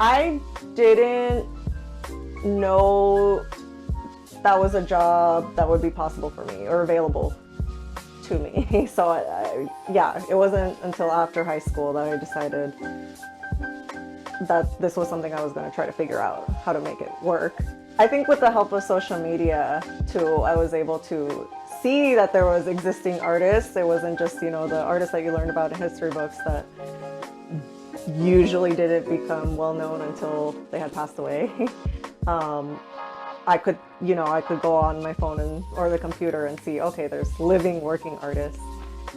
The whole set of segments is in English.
I didn't know that was a job that would be possible for me or available to me. So yeah, it wasn't until after high school that I decided that this was something I was going to try to figure out how to make it work. I think with the help of social media too, I was able to see that there was existing artists. It wasn't just, the artists that you learned about in history books that usually didn't become well known until they had passed away. um, I could go on my phone or the computer and see, okay, there's living, working artists,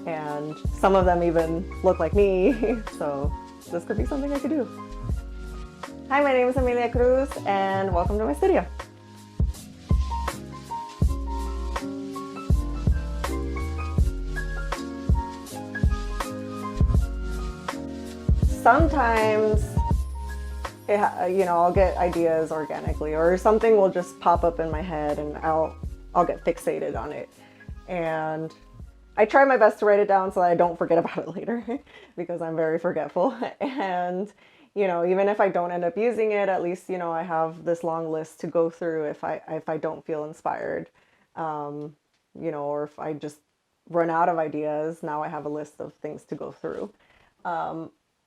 and some of them even look like me. So this could be something I could do. Hi, my name is Emilia Cruz, and welcome to my studio. Sometimes I'll get ideas organically, or something will just pop up in my head and I'll get fixated on it. And I try my best to write it down so that I don't forget about it later because I'm very forgetful. And even if I don't end up using it, at least I have this long list to go through if I don't feel inspired. Or if I just run out of ideas, now I have a list of things to go through.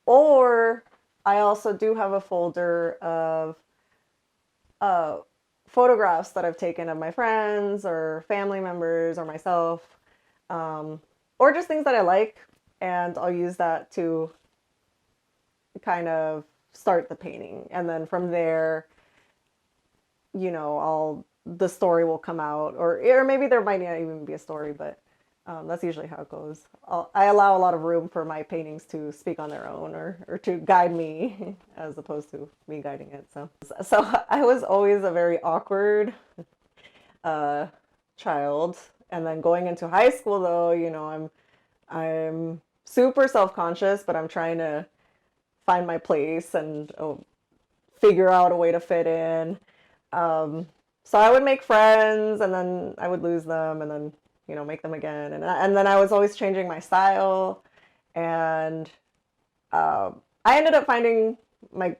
Or I also do have a folder of uh, photographs that I've taken of my friends or family members or myself, or just things that I like, and I'll use that to kind of start the painting. And then from there, the story will come out, or maybe there might not even be a story, but that's usually how it goes. I allow a lot of room for my paintings to speak on their own, or to guide me as opposed to me guiding it. So I was always a very awkward uh, child, and then going into high school, though, I'm super self-conscious, but I'm trying to find my place and figure out a way to fit in. Um, so I would make friends, and then I would lose them, and then make them again, and then I was always changing my style, and I ended up finding my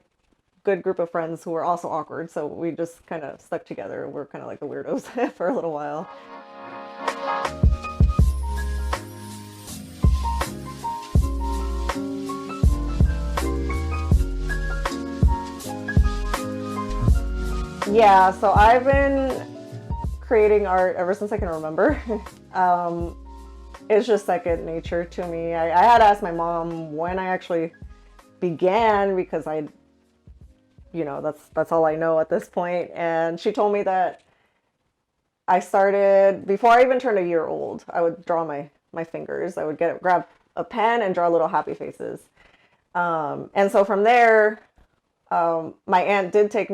good group of friends who were also awkward, so we just kind of stuck together. We're kind of like the weirdos for a little while. Yeah, so I've been creating art ever since I can remember. um, it's just second nature to me. I had asked my mom when I actually began, because that's all I know at this point. And she told me that I started before I even turned a year old. I would draw my fingers. I would grab a pen and draw little happy faces. And so from there, my aunt did take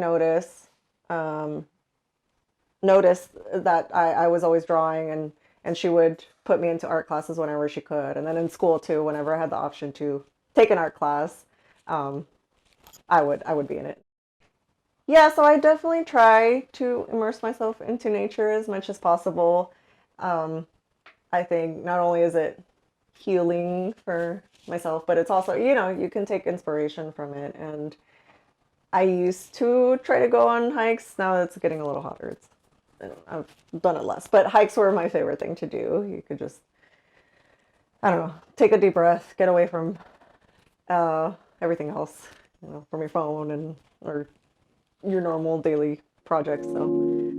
um, noticed that I was always drawing, and she would put me into art classes whenever she could. And then in school too, whenever I had the option to take an art class, um, I would be in it. Yeah, so I definitely try to immerse myself into nature as much as possible. Um, I think not only is it healing for myself, but it's also, you can take inspiration from it. And I used to try to go on hikes. Now it's getting a little hotter. I've done it less, but hikes were my favorite thing to do. You could just, I don't know, take a deep breath, get away from everything else, from your phone or your normal daily projects. So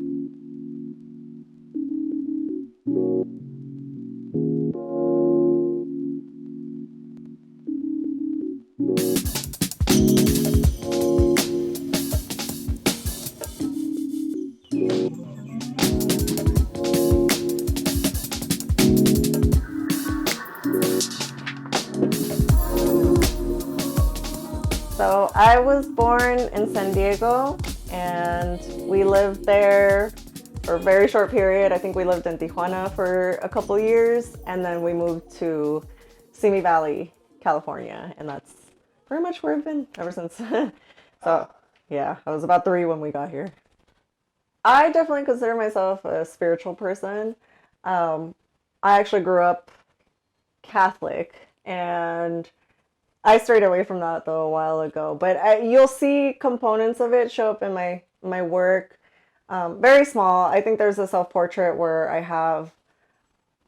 So I was born in San Diego, and we lived there for a very short period. I think we lived in Tijuana for a couple years, and then we moved to Simi Valley, California, and that's pretty much where I've been ever since. So yeah, I was about 3 when we got here. I definitely consider myself a spiritual person. Um, I actually grew up Catholic, and I strayed away from that though a while ago, but you'll see components of it show up in my work. Very small. I think there's a self portrait where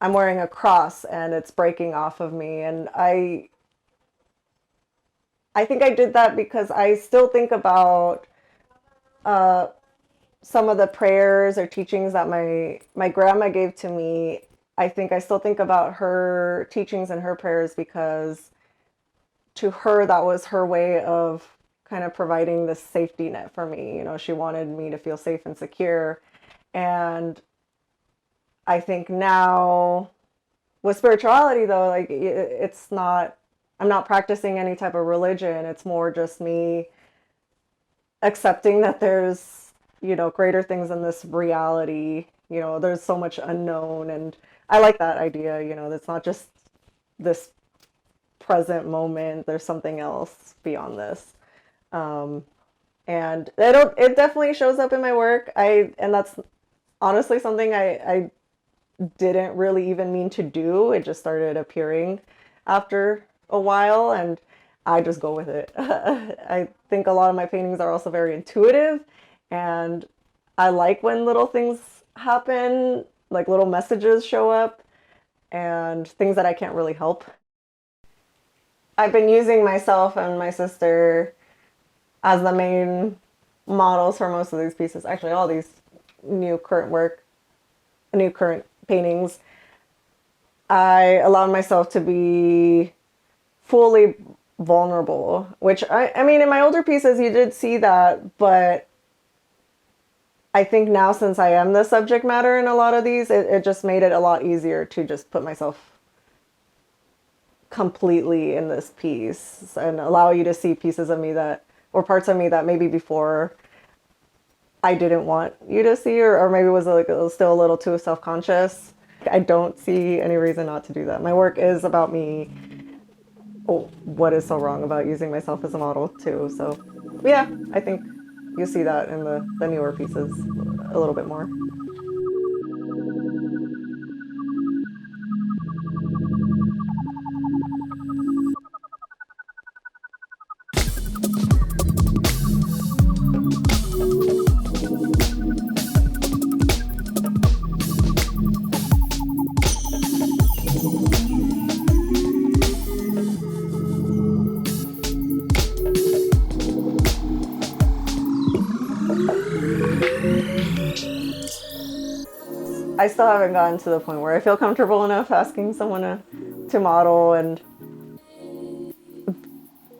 I'm wearing a cross and it's breaking off of me, and I think I did that because I still think about uh, some of the prayers or teachings that my grandma gave to me. I think I still think about her teachings and her prayers because to her that was her way of kind of providing this safety net for me. You know, she wanted me to feel safe and secure. And I think now with spirituality though, like it's not, I'm not practicing any type of religion. It's more just me accepting that there's, you know, greater things in this reality. You know, there's so much unknown, and I like that idea. You know, it's not just this present moment. There's something else beyond this. Um, and it definitely shows up in my work. And that's honestly something I didn't really even mean to do. It just started appearing after a while, and I just go with it. I think a lot of my paintings are also very intuitive, and I like when little things happen, like little messages show up and things that I can't really help. I've been using myself and my sister as the main models for most of these pieces. Actually, all these new current work, new current paintings. I allowed myself to be fully vulnerable, which I mean, in my older pieces, you did see that, but I think now since I am the subject matter in a lot of these, it just made it a lot easier to just put myself completely in this piece and allow you to see pieces of me that, or parts of me that maybe before I didn't want you to see, or maybe was like still a little too self-conscious. I don't see any reason not to do that. My work is about me. Oh, what is so wrong about using myself as a model too? So yeah, I think you see that in the newer pieces a little bit more. I still haven't gotten to the point where I feel comfortable enough asking someone to model, and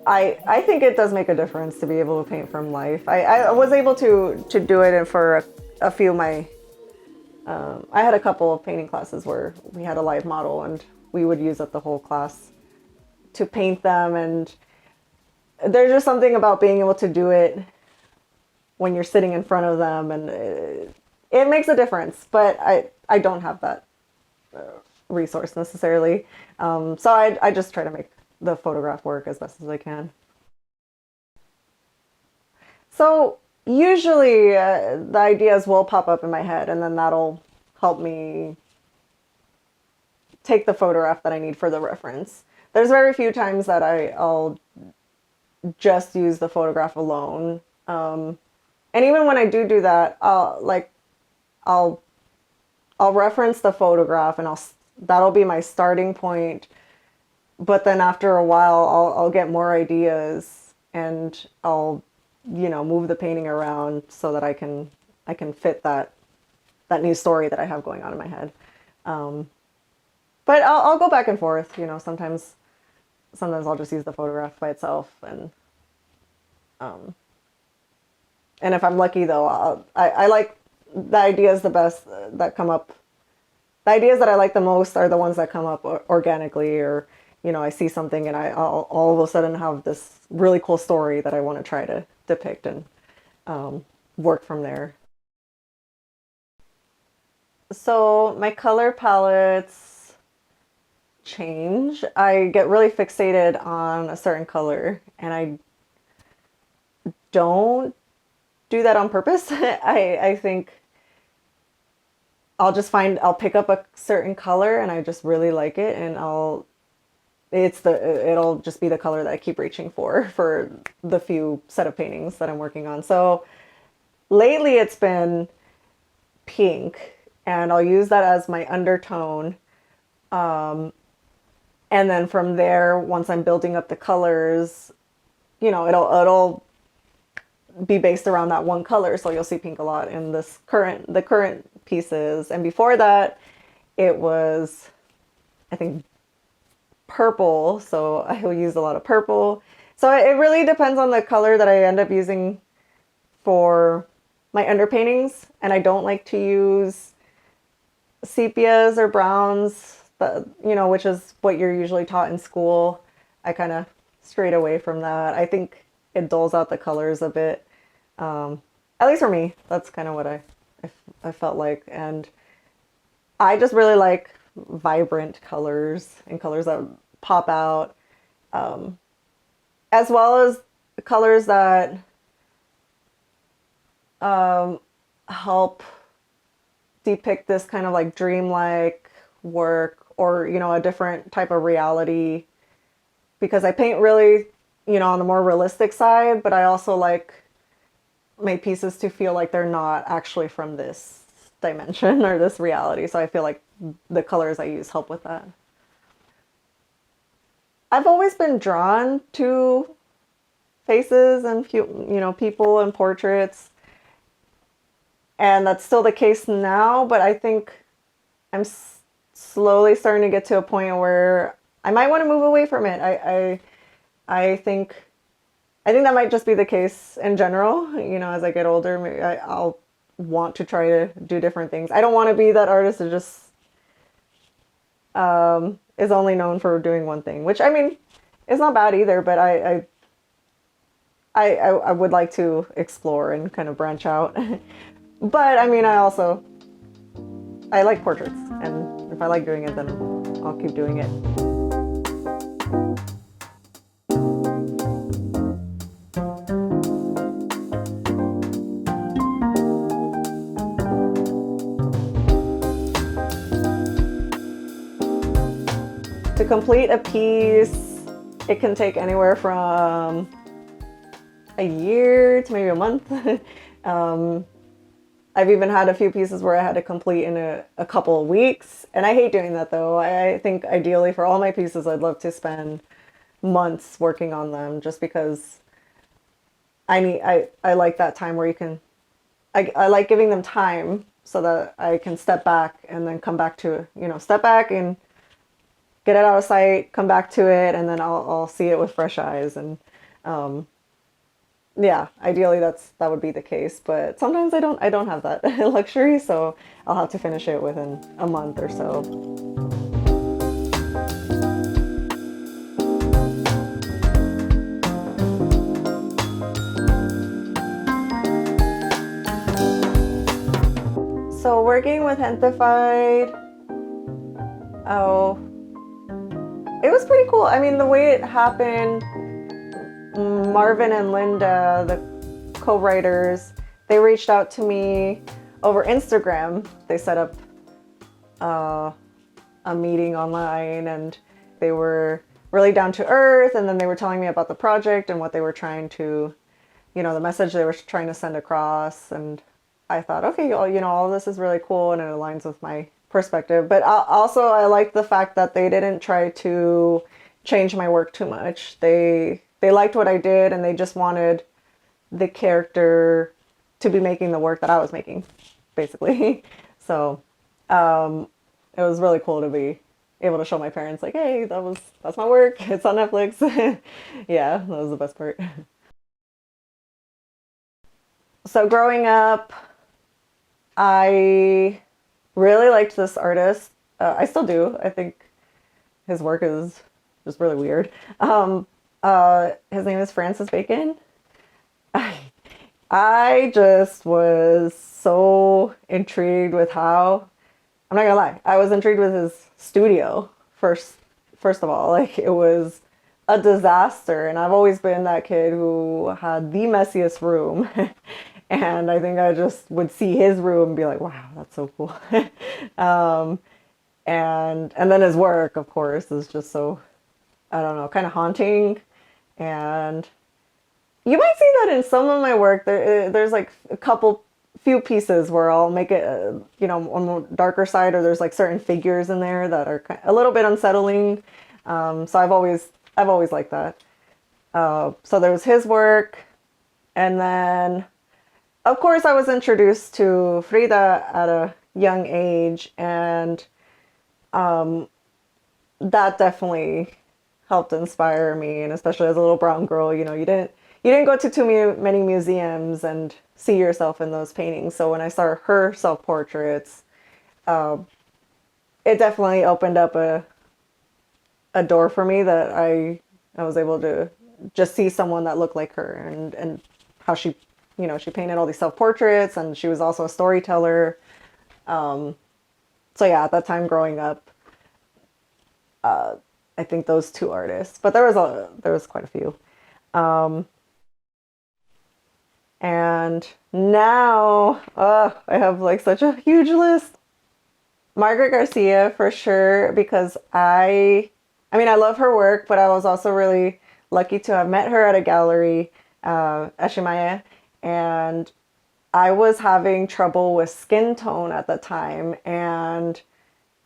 I think it does make a difference to be able to paint from life. I was able to do it for a few of my I had a couple of painting classes where we had a live model and we would use up the whole class to paint them, and there's just something about being able to do it when you're sitting in front of them, and it makes a difference, but I don't have that resource necessarily. So I just try to make the photograph work as best as I can. So usually the ideas will pop up in my head, and then that'll help me take the photograph that I need for the reference. There's very few times that I'll just use the photograph alone. And even when I do that, I'll I'll reference the photograph, and that'll be my starting point. But then after a while, I'll get more ideas, and I'll, you know, move the painting around so that I can fit that new story that I have going on in my head. But I'll go back and forth. You know, sometimes I'll just use the photograph by itself, um, and if I'm lucky though, I like the ideas the best that come up. The ideas that I like the most are the ones that come up organically, or you know, I see something and I'll all of a sudden have this really cool story that I want to try to depict, and work from there. So my color palettes change. I get really fixated on a certain color, and I don't do that on purpose. I think I'll pick up a certain color and I just really like it, and it'll just be the color that I keep reaching for the few set of paintings that I'm working on. So lately it's been pink, and I'll use that as my undertone. And then from there, once I'm building up the colors, it'll be based around that one color. So you'll see pink a lot in the current pieces. And before that, it was, I think, purple. So I will use a lot of purple. So it really depends on the color that I end up using for my underpaintings. And I don't like to use sepias or browns, which is what you're usually taught in school. I kind of strayed away from that. I think it dulls out the colors a bit. At least for me, that's kind of what I felt like. And I just really like vibrant colors and colors that pop out, as well as colors that help depict this kind of like dreamlike work, or a different type of reality, because I paint really on the more realistic side, but I also like my pieces to feel like they're not actually from this dimension or this reality. So I feel like the colors I use help with that. I've always been drawn to faces and people and portraits, and that's still the case now, but I think I'm slowly starting to get to a point where I might want to move away from it. I think that might just be the case in general. As I get older, maybe I'll want to try to do different things. I don't want to be that artist that just is only known for doing one thing, which I mean, is not bad either, but I would like to explore and kind of branch out. But I mean, I like portraits, and if I like doing it, then I'll keep doing it. To complete a piece, it can take anywhere from a year to maybe a month. I've even had a few pieces where I had to complete in a couple of weeks, and I hate doing that though. I think ideally for all my pieces, I'd love to spend months working on them, just because I like that time where I like giving them time so that I can step back and then come back to, step back and get it out of sight, come back to it, and then I'll see it with fresh eyes. And yeah, ideally that would be the case, but sometimes I don't have that luxury, so I'll have to finish it within a month or so. So working with Gentefied, it was pretty cool. I mean, the way it happened, Marvin and Linda, the co-writers, they reached out to me over Instagram. They set up a meeting online, and they were really down to earth, and then they were telling me about the project and what they were trying to, the message they were trying to send across. And I thought, okay, all this is really cool, and it aligns with my perspective. But also I liked the fact that they didn't try to change my work too much. They liked what I did, and they just wanted the character to be making the work that I was making, basically. So it was really cool to be able to show my parents, like, hey, that's my work. It's on Netflix. Yeah, that was the best part. So growing up, I really liked this artist. I still do. I think his work is just really weird. His name is Francis Bacon. I just was so intrigued with how, I'm not gonna lie, I was intrigued with his studio first of all. Like, it was a disaster, and I've always been that kid who had the messiest room. And I think I just would see his room and be like, wow, that's so cool. And then his work, of course, is just so I don't know, kind of haunting. And you might see that in some of my work. There's like a few pieces where I'll make it, on the darker side, or there's like certain figures in there that are a little bit unsettling. So I've always liked that. So there was his work, and then of course I was introduced to Frida at a young age, and that definitely helped inspire me. And especially as a little brown girl, you didn't go to too many museums and see yourself in those paintings. So when I saw her self portraits, it definitely opened up a door for me, that I was able to just see someone that looked like her, and how she painted all these self portraits, and she was also a storyteller. So yeah, at that time growing up, I think those two artists, but there was quite a few. And now, I have like such a huge list. Margaret Garcia for sure, because I mean, I love her work, but I was also really lucky to have met her at a gallery, at Shimaya, and I was having trouble with skin tone at the time, and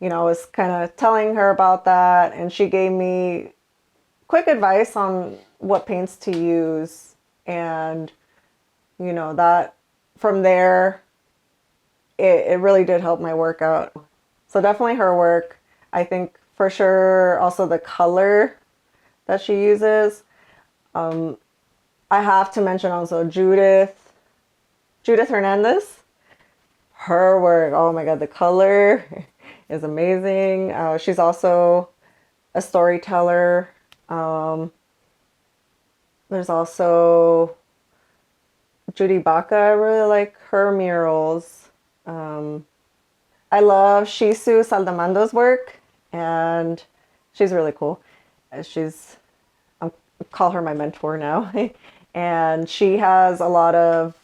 I was kind of telling her about that, and she gave me quick advice on what paints to use, and that from there, it really did help my work out. So definitely her work. I think for sure also the color that she uses. I have to mention also Judith Hernandez. Her work, oh my God, the color is amazing. She's also a storyteller. There's also Judy Baca. I really like her murals. I love Shisu Saldamando's work, and she's really cool. She's I call her my mentor now, and she has a lot of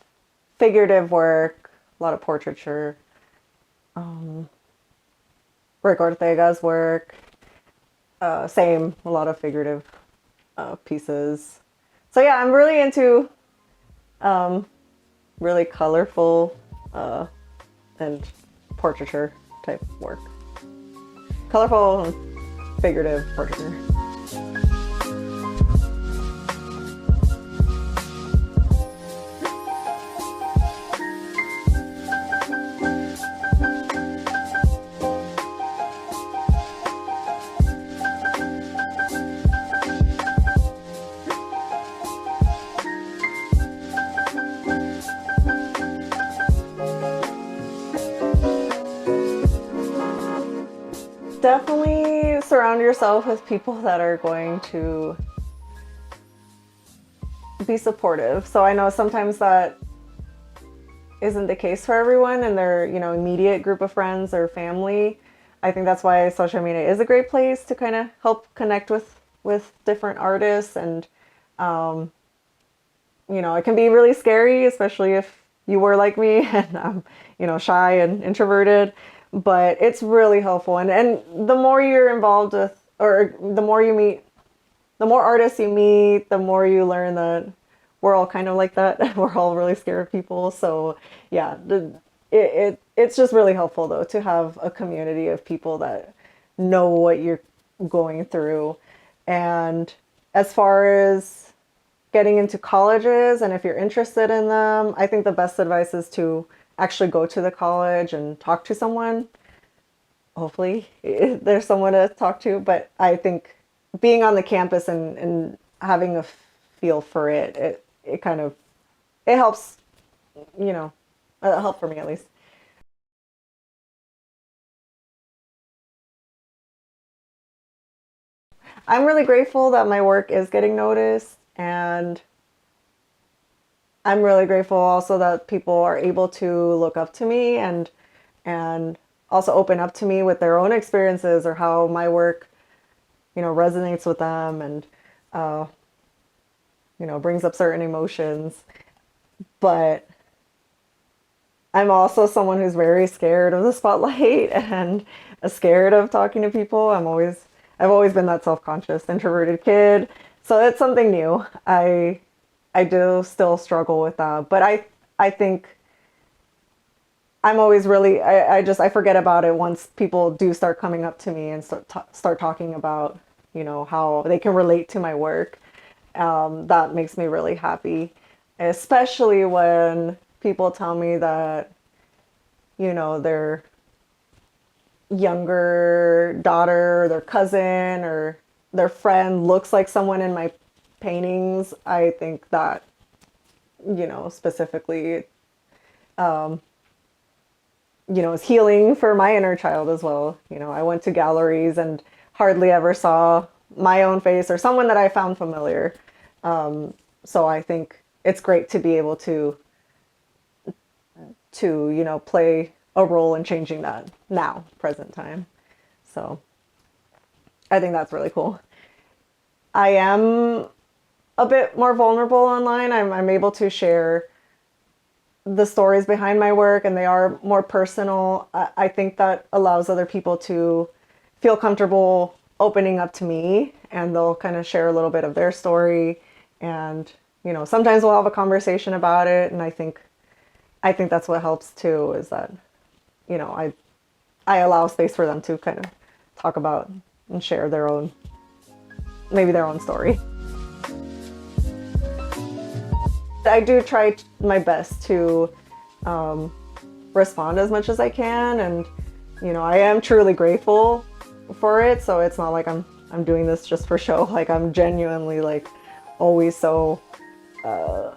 figurative work, a lot of portraiture. Rick Ortega's work, same, a lot of figurative pieces. So yeah, I'm really into really colorful and portraiture type work. Colorful and figurative portraiture. Definitely surround yourself with people that are going to be supportive. So I know sometimes that isn't the case for everyone in their, immediate group of friends or family. I think that's why social media is a great place to kind of help connect with different artists. And it can be really scary, especially if you were like me and shy and introverted. But it's really helpful, and the more you're involved with, or the more you meet, the more artists you meet, the more you learn that we're all kind of like that. We're all really scared of people. So yeah, it's just really helpful though to have a community of people that know what you're going through. And as far as getting into colleges, and if you're interested in them, I think the best advice is to actually go to the college and talk to someone. Hopefully there's someone to talk to, but I think being on the campus and having a feel for it kind of, it helps, it helped for me at least. I'm really grateful that my work is getting noticed, and I'm really grateful also that people are able to look up to me, and also open up to me with their own experiences, or how my work, resonates with them, and brings up certain emotions. But I'm also someone who's very scared of the spotlight and scared of talking to people. I've always been that self-conscious, introverted kid. So it's something new. I do still struggle with that, but I think I'm always really I forget about it once people do start coming up to me and start talking about, you know, how they can relate to my work. That makes me really happy, especially when people tell me that, you know, their younger daughter or their cousin or their friend looks like someone in my paintings. I think that, you know, specifically, you know, is healing for my inner child as well. You know, I went to galleries and hardly ever saw my own face or someone that I found familiar. So I think it's great to be able to, you know, play a role in changing that now, present time. So I think that's really cool. I am a bit more vulnerable online. I'm able to share the stories behind my work and they are more personal. I think that allows other people to feel comfortable opening up to me and they'll kind of share a little bit of their story and, you know, sometimes we'll have a conversation about it. And I think that's what helps too, is that, you know, I allow space for them to kind of talk about and share their own, maybe their own story. I do try my best to respond as much as I can, and you know, I am truly grateful for it. So it's not like I'm doing this just for show. Like I'm genuinely like always so I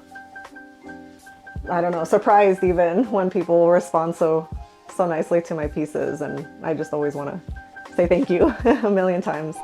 don't know, surprised even when people respond so nicely to my pieces, and I just always want to say thank you a million times.